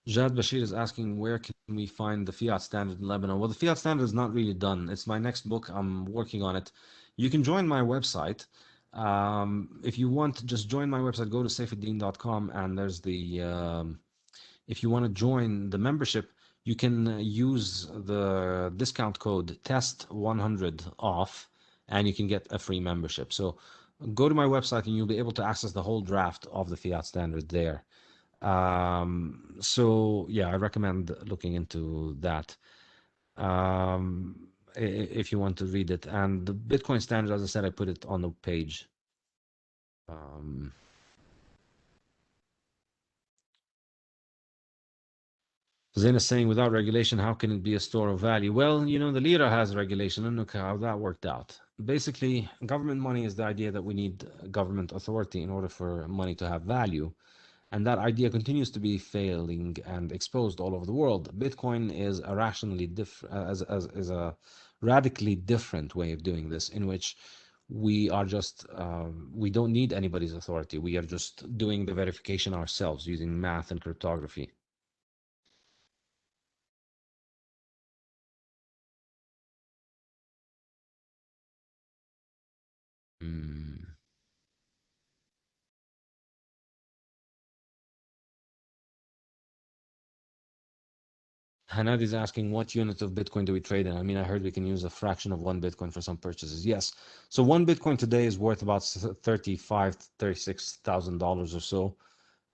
Jad Bashir is asking, where can we find the Fiat standard in Lebanon? Well, the Fiat standard is not really done. It's my next book. I'm working on it. You can join my website. If you want, just join my website. Go to saifedean.com, and there's if you want to join the membership, you can use the discount code TEST100 off, and you can get a free membership. So go to my website, and you'll be able to access the whole draft of the Fiat standard there. So yeah, I recommend looking into that if you want to read it. And the Bitcoin standard, as I said, I put it on the page. Zain is saying, without regulation, how can it be a store of value? Well, the lira has regulation, and look how that worked out. Basically, government money is the idea that we need government authority in order for money to have value. And that idea continues to be failing and exposed all over the world. Bitcoin is a is a radically different way of doing this, in which we are just we don't need anybody's authority. We are just doing the verification ourselves using math and cryptography. Hanad is asking, what unit of Bitcoin do we trade in? I mean, I heard we can use a fraction of one Bitcoin for some purchases. Yes. So one Bitcoin today is worth about $35,000, $36,000 or so.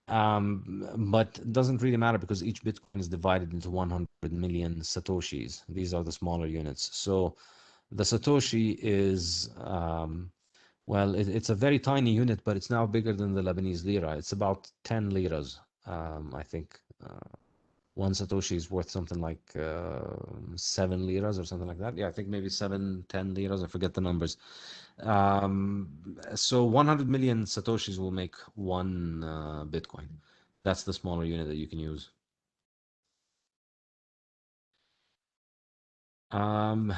But it doesn't really matter because each Bitcoin is divided into 100 million Satoshis. These are the smaller units. So the Satoshi is, well, it's a very tiny unit, but it's now bigger than the Lebanese lira. It's about 10 liras, I think. One Satoshi is worth something like 7 liras or something like that. Yeah, I think maybe 7, 10 liras. I forget the numbers. So 100 million Satoshis will make one Bitcoin. That's the smaller unit that you can use. What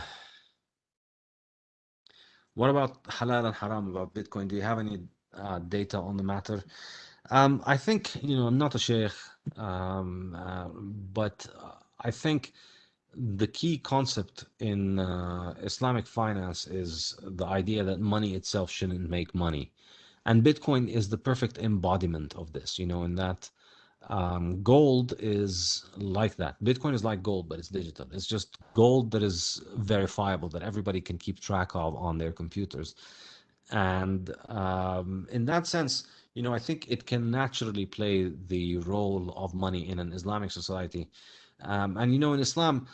about halal and haram about Bitcoin? Do you have any data on the matter? I think, I'm not a sheikh, but I think the key concept in Islamic finance is the idea that money itself shouldn't make money. And Bitcoin is the perfect embodiment of this, in that gold is like that. Bitcoin is like gold, but it's digital. It's just gold that is verifiable, that everybody can keep track of on their computers. And in that sense, I think it can naturally play the role of money in an Islamic society. And in Islam,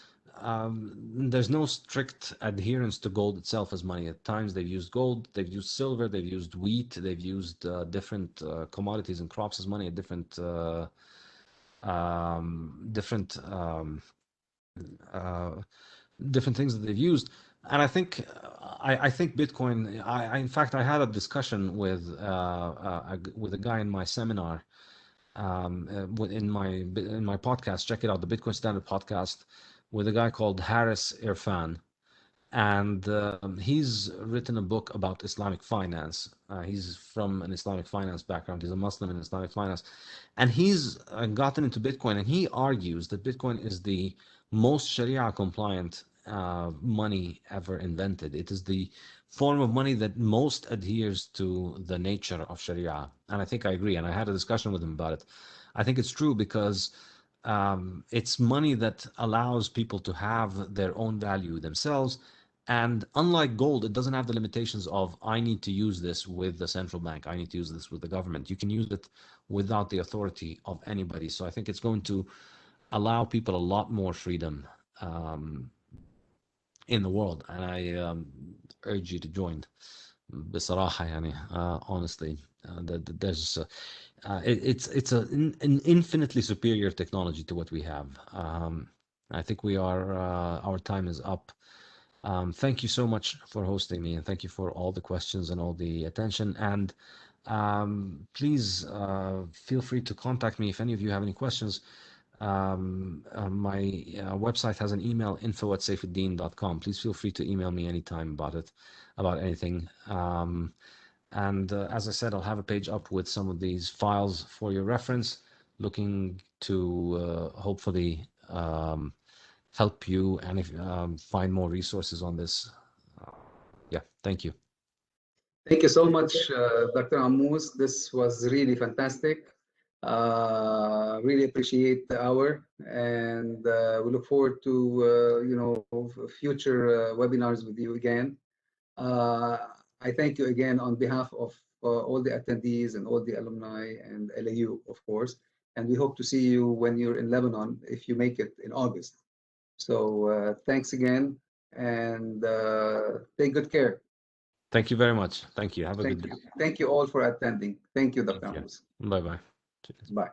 there's no strict adherence to gold itself as money. At times they've used gold, they've used silver, they've used wheat, they've used different commodities and crops as money at different different different things that they've used. And I think Bitcoin. In fact, I had a discussion with a guy in my seminar, in my podcast. Check it out, the Bitcoin Standard podcast, with a guy called Haris Irfan, and he's written a book about Islamic finance. He's from an Islamic finance background. He's a Muslim in Islamic finance, and he's gotten into Bitcoin, and he argues that Bitcoin is the most Sharia compliant money ever invented. It is the form of money that most adheres to the nature of Sharia. And I think I agree. And I had a discussion with him about it. I think it's true because it's money that allows people to have their own value themselves. And unlike gold, it doesn't have the limitations of, I need to use this with the central bank, I need to use this with the government. You can use it without the authority of anybody. So I think it's going to allow people a lot more freedom in the world. And I urge you to join. بصراحة يعني, honestly, there's it's an infinitely superior technology to what we have. I think our time is up. Thank you so much for hosting me, and thank you for all the questions and all the attention. And please feel free to contact me if any of you have any questions. My website has an email, info@saifedean.com. Please feel free to email me anytime about anything. And as I said, I'll have a page up with some of these files for your reference, looking to hopefully help you and find more resources on this. Yeah, thank you. Thank you so much, Dr. Ammous. This was really fantastic. Really appreciate the hour, and we look forward to future webinars with you again. I thank you again on behalf of all the attendees and all the alumni and LAU, of course. And we hope to see you when you're in Lebanon, if you make it in August. So thanks again, and take good care. Thank you very much. Thank you. Have a good day. Thank you all for attending. Thank you, Dr. Ammous. Bye-bye. Bye.